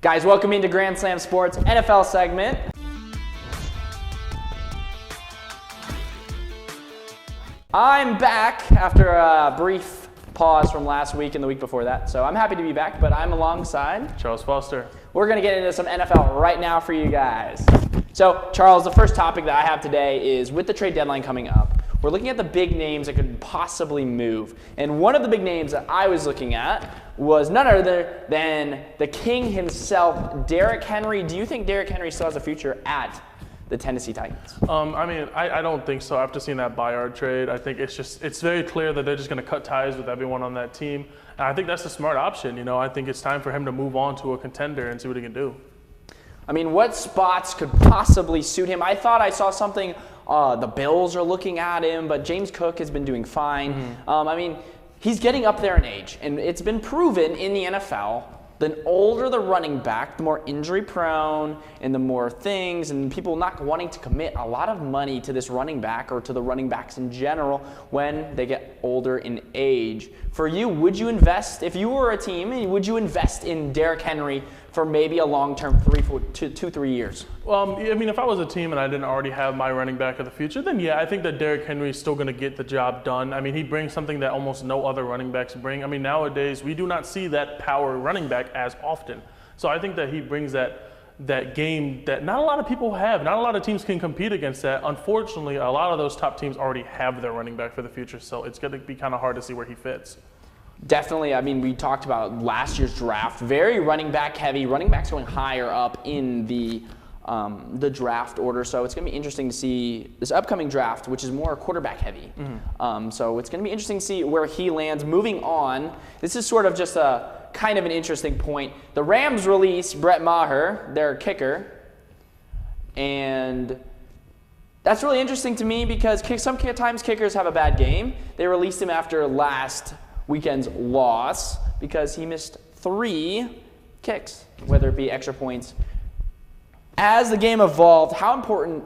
Guys, welcome into Grand Slam Sports NFL segment. I'm back after a brief pause from last week and the week before that, so I'm happy to be back, but I'm alongside Charles Foster. We're going to get into some NFL right now for you guys. So, Charles, the first topic that I have today is with the trade deadline coming up, we're looking at the big names that could possibly move. And one of the big names that I was looking at was none other than the king himself, Derrick Henry. Do you think Derrick Henry still has a future at the Tennessee Titans? I don't think so. After seeing that Bayard trade, I think it's very clear that they're just going to cut ties with everyone on that team. And I think that's the smart option. You know, I think it's time for him to move on to a contender and see what he can do. I mean, what spots could possibly suit him? I thought I saw something, the Bills are looking at him, but James Cook has been doing fine. He's getting up there in age, and it's been proven in the NFL, the older the running back, the more injury prone and the more things, and people not wanting to commit a lot of money to this running back or to the running backs in general when they get older in age. For you, would you invest, if you were a team, would you invest in Derrick Henry for maybe a long-term 3 years? Well, if I was a team and I didn't already have my running back of the future, then yeah, I think that Derrick Henry is still going to get the job done. I mean, he brings something that almost no other running backs bring. I mean, nowadays, we do not see that power running back as often. So I think that he brings that game that not a lot of people have. Not a lot of teams can compete against that. Unfortunately, a lot of those top teams already have their running back for the future, so it's going to be kind of hard to see where he fits. Definitely. I mean, we talked about last year's draft, very running back heavy, running backs going higher up in the draft order. So it's going to be interesting to see this upcoming draft, which is more quarterback heavy. So it's going to be interesting to see where he lands. Moving on, this is sort of just a kind of an interesting point. The Rams released Brett Maher, their kicker, and that's really interesting to me because sometimes kickers have a bad game. They released him after last weekend's loss because he missed 3 kicks, whether it be extra points. As the game evolved, how important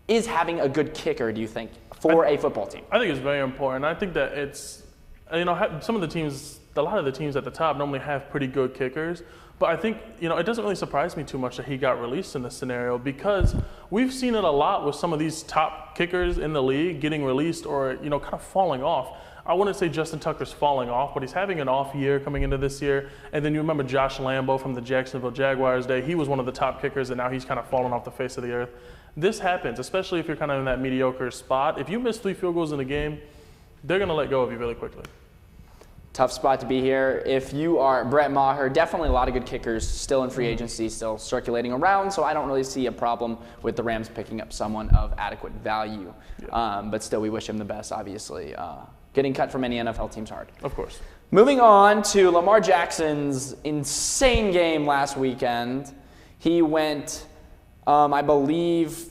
is having a good kicker, do you think, for a football team? I think it's very important. I think that it's, some of the teams, a lot of the teams at the top normally have pretty good kickers. But I think, it doesn't really surprise me too much that he got released in this scenario because we've seen it a lot with some of these top kickers in the league getting released or, kind of falling off. I wouldn't say Justin Tucker's falling off, but he's having an off year coming into this year. And then you remember Josh Lambo from the Jacksonville Jaguars day. He was one of the top kickers, and now he's kind of fallen off the face of the earth. This happens, especially if you're kind of in that mediocre spot. If you miss 3 field goals in a game, they're going to let go of you really quickly. Tough spot to be here. If you are Brett Maher, definitely a lot of good kickers still in free agency, still circulating around, so I don't really see a problem with the Rams picking up someone of adequate value. Yeah. But still, we wish him the best, obviously. Getting cut from any NFL team's hard. Of course. Moving on to Lamar Jackson's insane game last weekend. He went, I believe,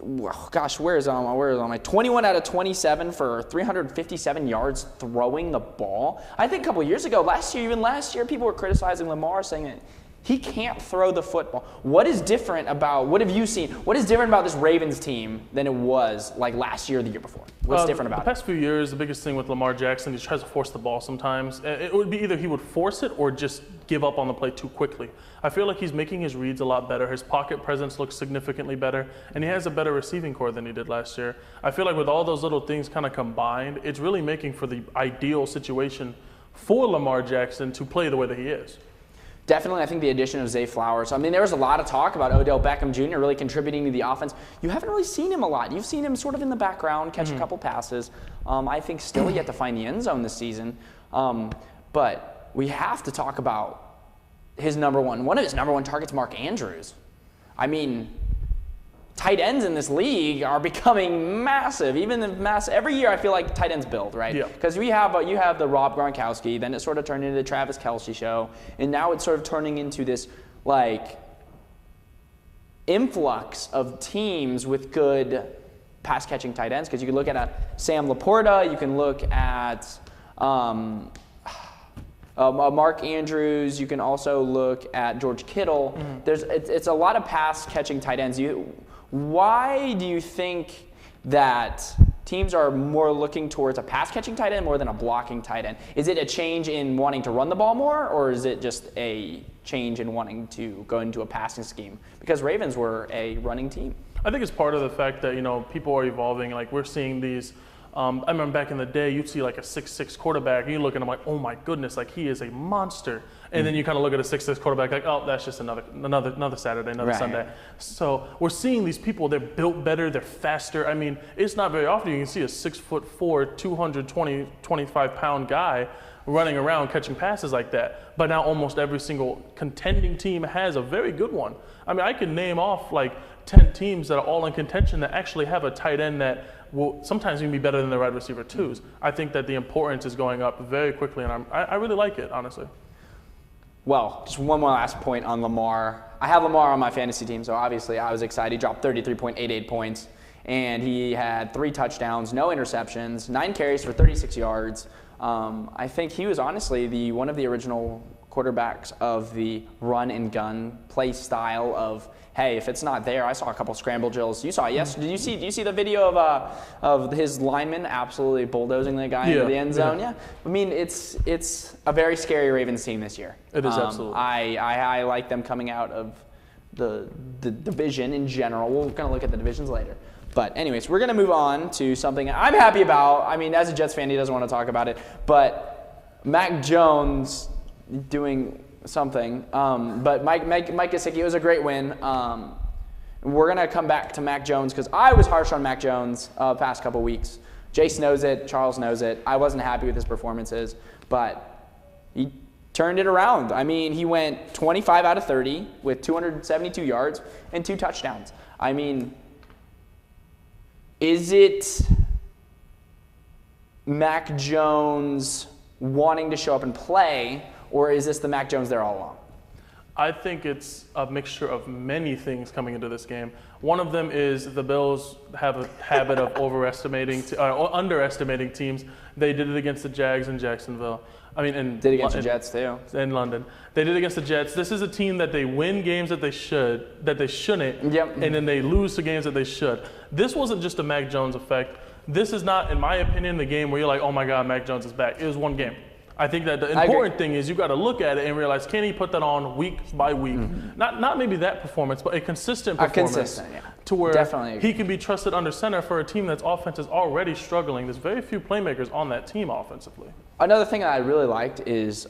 where is my 21 out of 27 for 357 yards throwing the ball. I think a couple years ago, last year, people were criticizing Lamar, saying that he can't throw the football. What have you seen? What is different about this Ravens team than it was like last year or the year before? What's different about it? The past few years, the biggest thing with Lamar Jackson, he tries to force the ball sometimes. It would be either he would force it or just give up on the play too quickly. I feel like he's making his reads a lot better. His pocket presence looks significantly better, and he has a better receiving core than he did last year. I feel like with all those little things kind of combined, it's really making for the ideal situation for Lamar Jackson to play the way that he is. Definitely, I think the addition of Zay Flowers. There was a lot of talk about Odell Beckham Jr. really contributing to the offense. You haven't really seen him a lot. You've seen him sort of in the background, catch a couple passes. I think still yet to find the end zone this season. But we have to talk about one of his number one targets, Mark Andrews. Tight ends in this league are becoming massive. Every year I feel like tight ends build, right? Yeah. Because you have the Rob Gronkowski, then it sort of turned into the Travis Kelce show, and now it's sort of turning into this influx of teams with good pass catching tight ends. Because you can look at Sam Laporta, you can look at Mark Andrews, you can also look at George Kittle. It's a lot of pass catching tight ends. Why do you think that teams are more looking towards a pass-catching tight end more than a blocking tight end. Is it a change in wanting to run the ball more, or is it just a change in wanting to go into a passing scheme? Because Ravens were a running team. I think it's part of the fact that, people are evolving. Like, we're seeing these. I remember back in the day, you'd see like a 6'6" quarterback, and you look at him like, oh my goodness, like he is a monster. And then you kind of look at a 6'6" quarterback like, oh, that's just another Saturday, another Sunday. So we're seeing these people, they're built better, they're faster. I mean, it's not very often you can see a 6'4", 220, 25-pound guy running around catching passes like that. But now almost every single contending team has a very good one. I mean, I can name off like 10 teams that are all in contention that actually have a tight end that will sometimes even be better than the wide receiver twos. I think that the importance is going up very quickly, and I really like it, honestly. Well, just one more last point on Lamar. I have Lamar on my fantasy team, so obviously I was excited. He dropped 33.88 points, and he had 3 touchdowns, no interceptions, 9 carries for 36 yards. I think he was honestly one of the original quarterbacks of the run and gun play style of, hey, if it's not there, I saw a couple scramble drills. You saw it, yes? Did you see the video of his lineman absolutely bulldozing the guy into the end zone? Yeah. I mean, it's a very scary Ravens team this year. It is absolutely. I like them coming out of the division in general. We're going to look at the divisions later. But anyways, we're going to move on to something I'm happy about. I mean, as a Jets fan, he doesn't want to talk about it. But Mac Jones doing something. But Mike Gesicki was a great win. We're going to come back to Mac Jones because I was harsh on Mac Jones past couple weeks. Jace knows it. Charles knows it. I wasn't happy with his performances, but he turned it around. I mean, he went 25 out of 30 with 272 yards and 2 touchdowns. I mean, is it Mac Jones wanting to show up and play, or is this the Mac Jones there all along? I think it's a mixture of many things coming into this game. One of them is the Bills have a habit of underestimating teams. They did it against the Jags in Jacksonville. I mean, did against the Jets too. In London, they did against the Jets. This is a team that they win games that they shouldn't, and then they lose to games that they should. This wasn't just a Mac Jones effect. This is not, in my opinion, the game where you're like, oh my God, Mac Jones is back. It was one game. I think that the important thing is you got to look at it and realize, can he put that on week by week? Not maybe that performance, but a consistent performance to where he can be trusted under center for a team that's offense is already struggling. There's very few playmakers on that team offensively. Another thing that I really liked is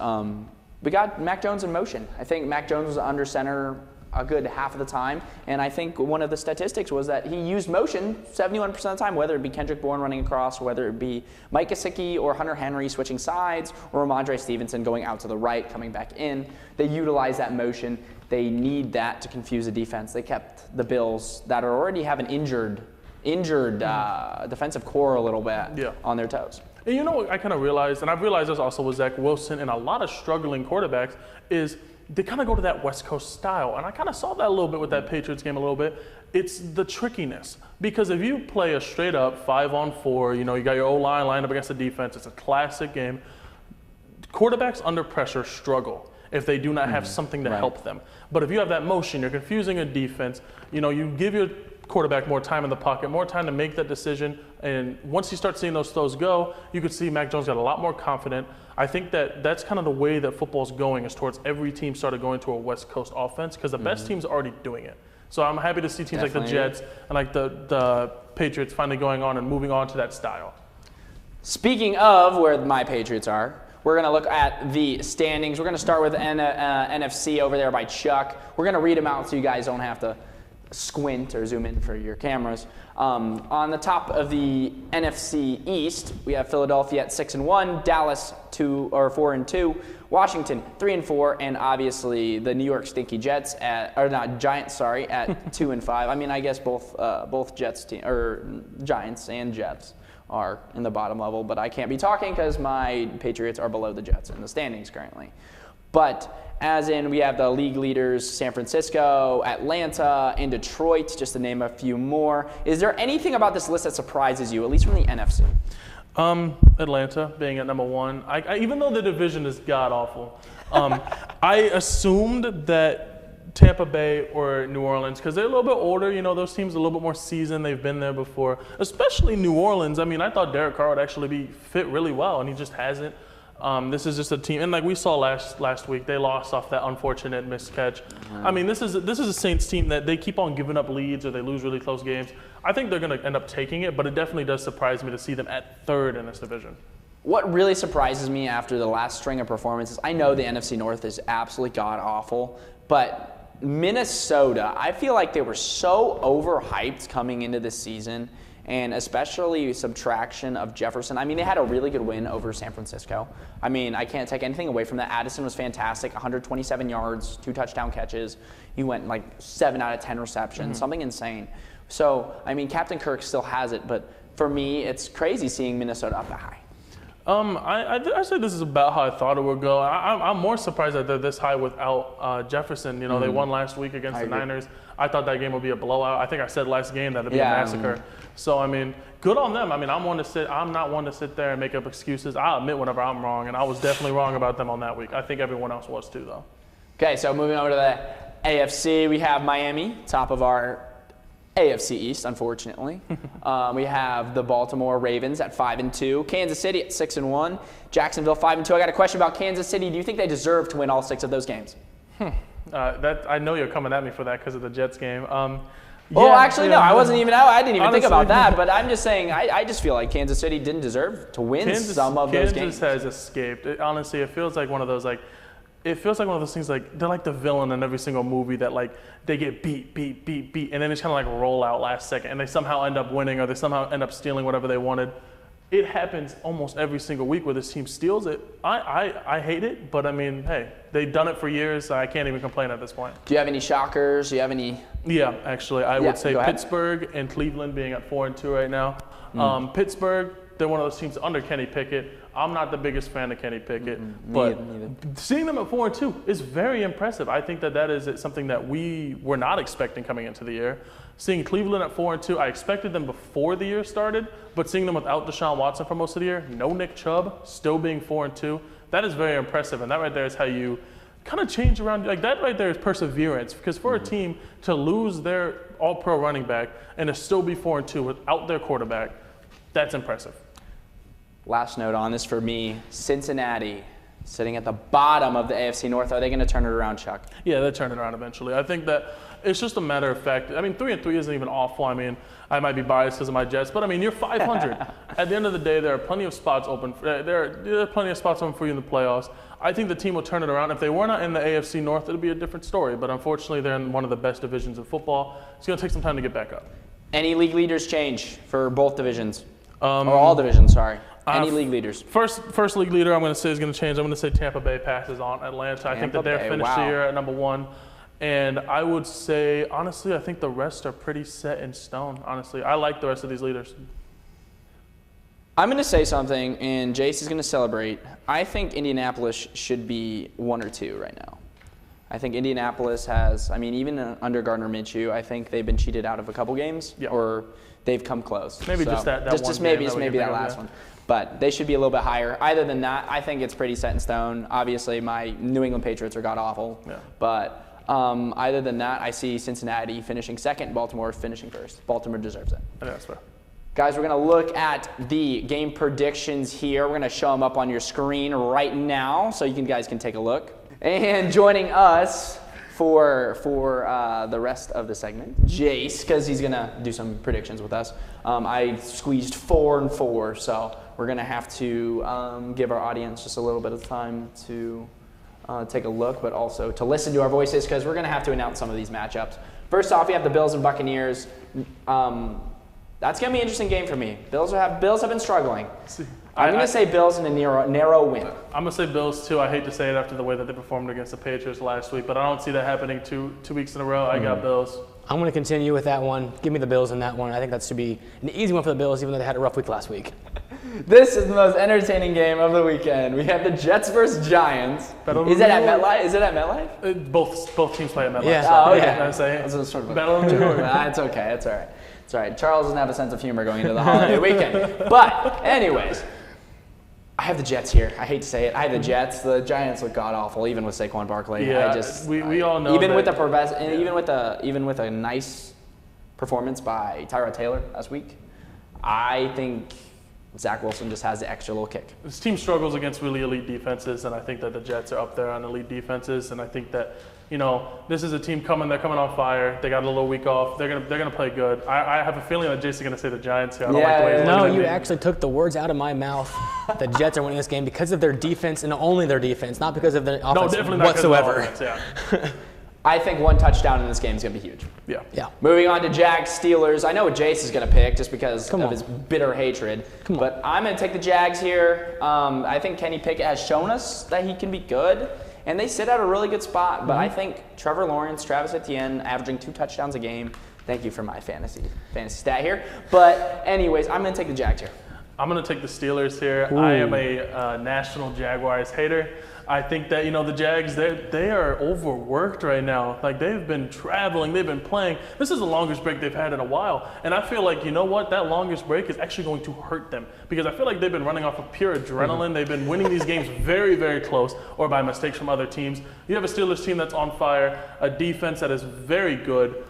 we got Mac Jones in motion. I think Mac Jones was under center a good half of the time, and I think one of the statistics was that he used motion 71% of the time, whether it be Kendrick Bourne running across, whether it be Mike Gesicki or Hunter Henry switching sides, or Ramondre Stevenson going out to the right, coming back in. They utilize that motion. They need that to confuse the defense. They kept the Bills that already have an injured defensive core a little bit on their toes. And you know what I kind of realized, and I've realized this also with Zach Wilson and a lot of struggling quarterbacks, is they kind of go to that West Coast style. And I kind of saw that a little bit with that Patriots game a little bit. It's the trickiness. Because if you play a straight up 5-on-4, you got your O-line lined up against the defense, it's a classic game. Quarterbacks under pressure struggle if they do not have something to help them. But if you have that motion, you're confusing a defense, you give your quarterback more time in the pocket, more time to make that decision. And once you start seeing those throws go, you could see Mac Jones got a lot more confident. I think that that's kind of the way that football's going, is towards every team started going to a West Coast offense because the best teams are already doing it. So I'm happy to see teams like the Jets and like the Patriots finally going on and moving on to that style. Speaking of where my Patriots are, we're going to look at the standings. We're going to start with NFC over there by Chuck. We're going to read them out so you guys don't have to squint or zoom in for your cameras. On the top of the NFC East, we have Philadelphia at 6-1, Dallas 4-2, Washington 3-4, and obviously the New York Stinky Giants at 2-5. I mean, I guess both Giants and Jets are in the bottom level, but I can't be talking because my Patriots are below the Jets in the standings currently. But as in, we have the league leaders, San Francisco, Atlanta, and Detroit, just to name a few more. Is there anything about this list that surprises you, at least from the NFC? Atlanta being at number 1. Even though the division is god-awful, I assumed that Tampa Bay or New Orleans because they're a little bit older. You know, those teams are a little bit more seasoned. They've been there before, especially New Orleans. I mean, I thought Derek Carr would actually be fit really well, and he just hasn't. This is just a team, and like we saw last week, they lost off that unfortunate missed catch. I mean, this is a Saints team that they keep on giving up leads or they lose really close games. I think they're going to end up taking it, but it definitely does surprise me to see them at third in this division. What really surprises me after the last string of performances, I know the NFC North is absolutely god-awful, but Minnesota, I feel like they were so overhyped coming into this season, and especially subtraction of Jefferson. I mean, they had a really good win over San Francisco. I mean, I can't take anything away from that. Addison was fantastic, 127 yards, 2 touchdown catches. He went like 7 out of 10 receptions, something insane. So, I mean, Captain Kirk still has it, but for me, it's crazy seeing Minnesota up that high. I say this is about how I thought it would go. I'm more surprised that they're this high without Jefferson. You know, they won last week against the Niners. I thought that game would be a blowout. I think I said last game that it'd be a massacre. So, I mean, good on them. I mean, I'm not one to sit there and make up excuses. I'll admit whenever I'm wrong, and I was definitely wrong about them on that week. I think everyone else was too, though. Okay, so moving over to the AFC, we have Miami, top of our AFC East, unfortunately. We have the Baltimore Ravens at 5-2, Kansas City at 6-1, Jacksonville 5-2. I got a question about Kansas City. Do you think they deserve to win all 6 of those games? I know you're coming at me for that because of the Jets game. No, I wasn't even out. I didn't even think about that. But I'm just saying, I just feel like Kansas City didn't deserve to win some of those games. Kansas has escaped. Honestly, it feels like one of those things like they're like the villain in every single movie that like they get beat, and then it's kind of like roll out last second, and they somehow end up winning or they somehow end up stealing whatever they wanted. It happens almost every single week where this team steals it. I hate it, but I mean, hey, they've done it for years. So I can't even complain at this point. Do you have any shockers? Do you have any? Yeah, actually, I would say Pittsburgh and Cleveland being at 4-2 right now. Pittsburgh, they're one of those teams under Kenny Pickett. I'm not the biggest fan of Kenny Pickett, but seeing them at 4-2 is very impressive. I think that is something that we were not expecting coming into the year. Seeing Cleveland at 4-2, I expected them before the year started, but seeing them without Deshaun Watson for most of the year, no Nick Chubb, still being 4-2, that is very impressive. And that right there is how you kind of change around. Like that right there is perseverance. Because for a team to lose their all-pro running back and to still be 4-2 without their quarterback, that's impressive. Last note on this for me, Cincinnati sitting at the bottom of the AFC North. Are they going to turn it around, Chuck? Yeah, they'll turn it around eventually. I think that it's just a matter of fact. I mean, 3-3 isn't even awful. I mean, I might be biased because of my Jets, but I mean, you're 500. At the end of the day, there are plenty of spots open. There are plenty of spots open for you in the playoffs. I think the team will turn it around. If they were not in the AFC North, it would be a different story. But unfortunately, they're in one of the best divisions of football. It's going to take some time to get back up. Any league leaders change for both divisions? Or all divisions, sorry. Any league leaders? First league leader I'm going to say is going to change. I'm going to say Tampa Bay passes on Atlanta. I think that they're finished the year at number 1. And I would say, honestly, I think the rest are pretty set in stone, honestly. I like the rest of these leaders. I'm going to say something, and Jace is going to celebrate. I think Indianapolis should be 1 or 2 right now. I think Indianapolis has, I mean, even under Gardner Minshew, I think they've been cheated out of a couple games, or they've come close. Maybe so, just that maybe that last one. But they should be a little bit higher. Other than that, I think it's pretty set in stone. Obviously, my New England Patriots are god-awful. Yeah. But other than that, I see Cincinnati finishing second, Baltimore finishing first. Baltimore deserves it. I think that's fair. Guys, we're going to look at the game predictions here. We're going to show them up on your screen right now so you guys can take a look. And joining us for the rest of the segment, Jace, because he's going to do some predictions with us. I squeezed 4 and 4, so we're going to have to give our audience just a little bit of time to take a look, but also to listen to our voices, because we're going to have to announce some of these matchups. First off, we have the Bills and Buccaneers. That's going to be an interesting game for me. Bills have been struggling. I'm going to say Bills in a narrow win. I'm going to say Bills, too. I hate to say it after the way that they performed against the Patriots last week, but I don't see that happening two weeks in a row. I got Bills. I'm going to continue with that one. Give me the Bills in that one. I think that should be an easy one for the Bills, even though they had a rough week last week. This is the most entertaining game of the weekend. We have the Jets versus Giants. Is it at MetLife? Is it at MetLife? Both teams play at MetLife. Yeah. So, oh, okay. That's Battle of New York. It's okay. It's all right. It's all right. Charles doesn't have a sense of humor going into the holiday weekend. But anyways, I have the Jets here. I hate to say it. I have the Jets. The Giants look god awful, even with Saquon Barkley. Yeah, we all know even that, even with a nice performance by Tyrod Taylor last week, I think Zach Wilson just has the extra little kick. This team struggles against really elite defenses, and I think that the Jets are up there on elite defenses, and I think that, this is a team they're coming on fire. They got a little week off. They're gonna play good. I have a feeling that Jason's gonna say the Giants here. I don't like the way he's No, looking at you me. actually took the words out of my mouth. The Jets are winning this game because of their defense and only their defense, not because of their offense definitely not because of the whatsoever. offense, I think one touchdown in this game is going to be huge. Yeah. Moving on to Jags Steelers. I know what Jace is going to pick just because of his bitter hatred. Come on. But I'm going to take the Jags here. I think Kenny Pickett has shown us that he can be good. And they sit at a really good spot. But I think Trevor Lawrence, Travis Etienne, averaging 2 touchdowns a game. Thank you for my fantasy stat here. But anyways, I'm going to take the Jags here. I'm going to take the Steelers here. I am a national Jaguars hater. I think that, the Jags, they are overworked right now. Like, they've been traveling, they've been playing. This is the longest break they've had in a while. And I feel like, that longest break is actually going to hurt them. Because I feel like they've been running off of pure adrenaline. They've been winning these games very, very close or by mistakes from other teams. You have a Steelers team that's on fire, a defense that is very good.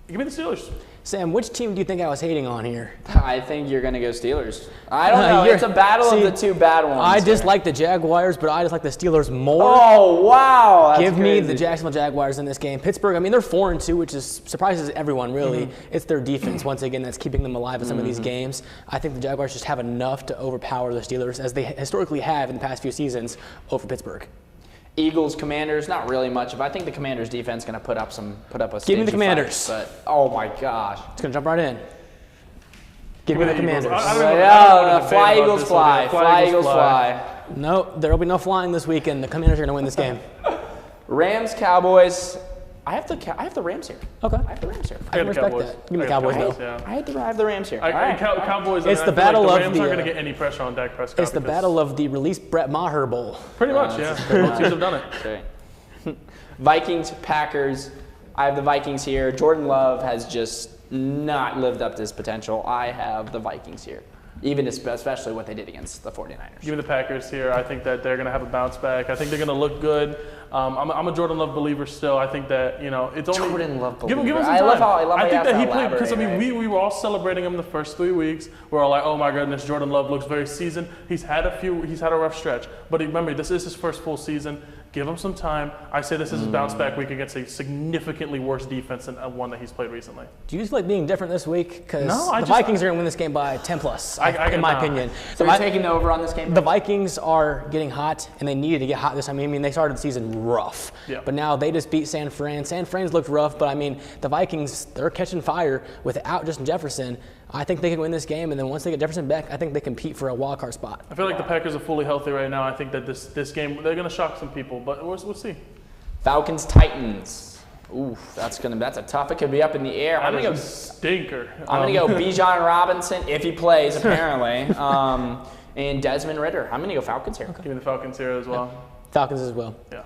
Give me the Steelers. Sam, which team do you think I was hating on here? I think you're going to go Steelers. I don't know. It's a battle of the two bad ones. I just like the Jaguars, but I just like the Steelers more. Oh, wow. That's Give me crazy. the Jacksonville Jaguars in this game. Pittsburgh, they're 4-2, which surprises everyone, really. It's their defense, once again, that's keeping them alive in some of these games. I think the Jaguars just have enough to overpower the Steelers, as they historically have in the past few seasons, over Pittsburgh. Eagles, Commanders, not really much. If I think the Commanders defense is going to put up a Give me the stingy Commanders. fight, but oh my gosh. It's going to jump right in. Give me the Commanders. Fly Eagles fly. Fly Eagles fly. No, there will be no flying this weekend. The Commanders are going to win this game. Rams, Cowboys. I have the Rams here. Okay. I have the Rams here. I can respect that. Give me the Cowboys, though. Yeah. I have the Rams here. Cowboys. It's the I feel battle like of the Rams the, aren't going to get any pressure on Dak Prescott. It's the battle of the release Brett Maher Bowl. Pretty much, yeah. Both teams have done it. Okay. Vikings, Packers. I have the Vikings here. Jordan Love has just not lived up to his potential. I have the Vikings here, especially what they did against the 49ers. Give me the Packers here. I think that they're going to have a bounce back. I think they're going to look good. I'm a Jordan Love believer still. I think that, it's only Jordan Love give him believer. some time. I think that he played elaborate, because right? we were all celebrating him the first 3 weeks. We're all like, oh my goodness, Jordan Love looks very seasoned. He's had a rough stretch, but remember, this is his first full season. Give him some time. I say this is his bounce back week against a significantly worse defense than one that he's played recently. Do you feel like being different this week? Because the Vikings are going to win this game by 10 plus, in my opinion. So you're taking the over on this game? The Vikings are getting hot, and they needed to get hot this time. I mean, they started the season rough. Yeah. But now they just beat San Fran. San Fran's looked rough, but the Vikings, they're catching fire without Justin Jefferson. I think they can win this game, and then once they get Jefferson back, I think they compete for a wild card spot. I feel like the Packers are fully healthy right now. I think that this game, they're going to shock some people, but we'll see. Falcons, Titans. Ooh, that's a tough. It could be up in the air. I'm gonna go stinker. I'm gonna go Bijan Robinson if he plays, apparently, and Desmond Ridder. I'm gonna go Falcons here. Give me the Falcons here as well. Falcons as well. Yeah.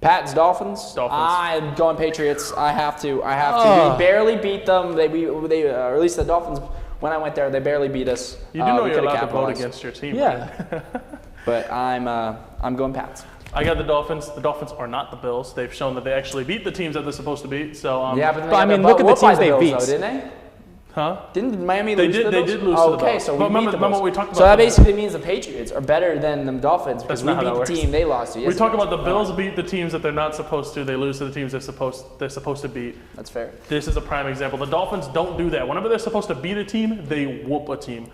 Pats, Dolphins. I'm going Patriots. I have to. We barely beat them. Or at least the Dolphins. When I went there, they barely beat us. You do know you're allowed to vote against your team. Yeah. Right? But I'm going Pats. I got the Dolphins. The Dolphins are not the Bills. They've shown that they actually beat the teams that they're supposed to beat. So yeah, but I mean, look at the teams they beat, didn't they? Huh? Didn't Miami lose to the Bills? They did lose to the Bills. Okay, so remember what we talked about. So that basically means the Patriots are better than the Dolphins because we That's not how beat that the works. team they lost to. Yes, We talk about the Bills beat the teams that they're not supposed to. They lose to the teams they're supposed to beat. That's fair. This is a prime example. The Dolphins don't do that. Whenever they're supposed to beat a team, they whoop a team.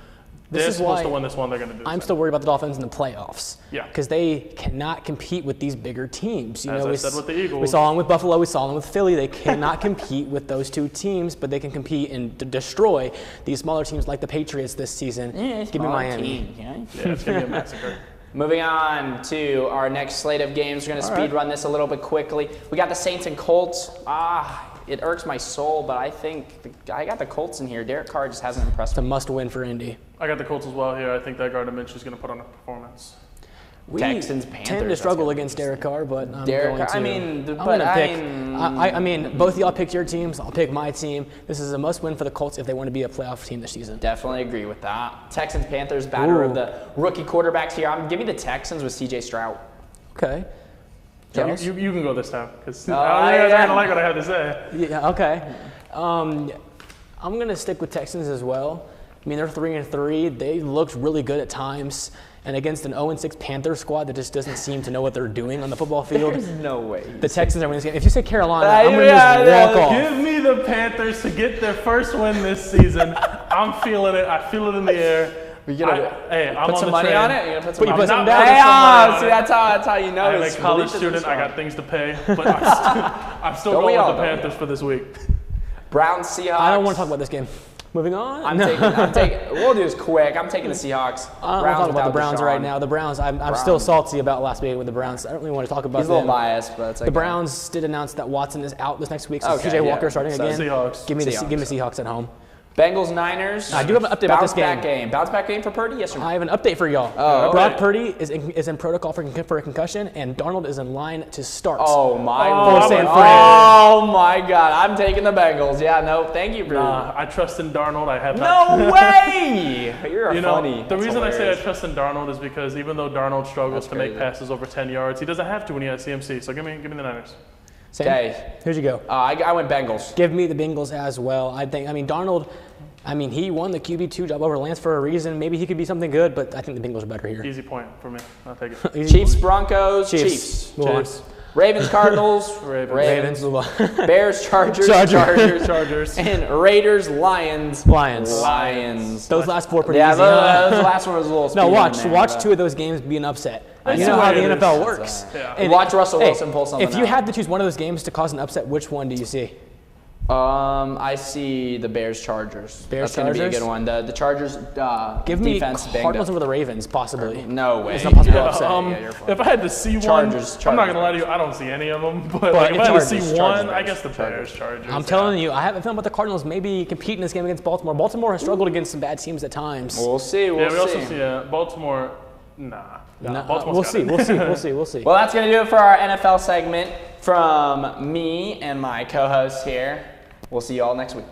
They're supposed to win this one. They're going to do. I'm still worried about the Dolphins in the playoffs. Yeah. Because they cannot compete with these bigger teams. As I said with the Eagles. We saw them with Buffalo. We saw them with Philly. They cannot compete with those two teams, but they can compete and destroy these smaller teams like the Patriots this season. Yeah, Give me Miami. Team, Yeah, it's going to be a massacre. Moving on to our next slate of games. We're going to speed run this a little bit quickly. We got the Saints and Colts. It irks my soul, but I think I got the Colts in here. Derek Carr just hasn't impressed It's a me. must-win for Indy. I got the Colts as well here. I think that Gardner Minshew is going to put on a performance. We Texans, Panthers. tend to struggle against Derek Carr, but I'm Derek going Carr, to. I'm gonna gonna pick. mean- I mean, both of y'all picked your teams. I'll pick my team. This is a must-win for the Colts if they want to be a playoff team this season. Definitely agree with that. Texans, Panthers, battle of the rookie quarterbacks here. Give me the Texans with C.J. Stroud. Okay. You, Charles? you can go this time because Oh, I don't think you guys are yeah. gonna like what I have to say. Yeah. Okay. I'm gonna stick with Texans as well. I mean, they're 3-3. They looked really good at times, and against an 0-6 Panther squad that just doesn't seem to know what they're doing on the football field. There's no way. The Texans are winning this game. If you say Carolina, I'm gonna just walk off. Give me the Panthers to get their first win this season. I'm feeling it. I feel it in the air. I'm on some the money train. on it? You gonna put some You money put on some it? down. Hey, Put some money see, on it. that's how you know. I'm a it's college belief is student. I strong. got things to pay, but I'm still Don't we going all, with the don't we Panthers for this week. Browns, Seahawks. I don't want to talk about this game. Moving on. I'm taking. We'll do this quick. I'm taking the Seahawks. I don't want to talk about the without Browns Deshaun. right now. The Browns, I'm still salty about last week with the Browns. I don't really want to talk about He's a little them. biased, but it's okay. The Browns did announce that Watson is out this next week, so Okay, PJ Walker yeah. starting So again. Seahawks. Give me Seahawks. give me Seahawks at home. Bengals, Niners. I do have an update about this Bounce back game. Bounce back game for Purdy. Yes or no? I have an update for y'all. Oh, okay. Brock Purdy is in protocol for a concussion, and Darnold is in line to start. Oh my Oh, God. San Fran. Oh my God. I'm taking the Bengals. Yeah, no, thank you for I trust in Darnold. I have not. No way! You're You know, funny. the That's reason I say I hilarious. trust in Darnold is because even though Darnold struggles That's to make crazy. passes over 10 yards, he doesn't have to when he has CMC. So give me the Niners. Sam, Okay. Here you go. I went Bengals. Give me the Bengals as well. I mean, Darnold, he won the QB2 job over Lance for a reason. Maybe he could be something good, but I think the Bengals are better here. Easy point for me. I'll take it. Easy. Chiefs, Broncos, Chiefs. Move on. Chiefs. Ravens, Cardinals, Ravens. Move on. Bears, Chargers, Chargers. and Raiders, Lions. Lions. Those last four pretty Yeah, easy. huh? the last one was a little. No, speedy watch in there, watch but- two of those games be an upset. That's You the know how way the it is. NFL works. Yeah. And- Watch Russell Wilson pull something If you out. had to choose one of those games to cause an upset, which one do you see? I see the Bears, Chargers. Bears, That's going to be a Chargers? good one. The Chargers Give me defense banged Cardinals up. over the Ravens, possibly. No way. It's not possible Yeah, to upset. yeah, you're fine. If I had to see Chargers, one, I'm not gonna Chargers. lie to you. I don't see any of them. But like, if I had to Chargers, see Chargers, one, I Bears, guess the Bears, Chargers. I'm telling you, I have a feeling about the Cardinals maybe compete in this game against Baltimore. Baltimore has struggled against some bad teams at times. We'll see. Yeah, we We'll also see. see Baltimore. Nah. No, Baltimore's we'll got see. it. We'll see. We'll see. Well, that's going to do it for our NFL segment from me and my co-hosts here. We'll see you all next week.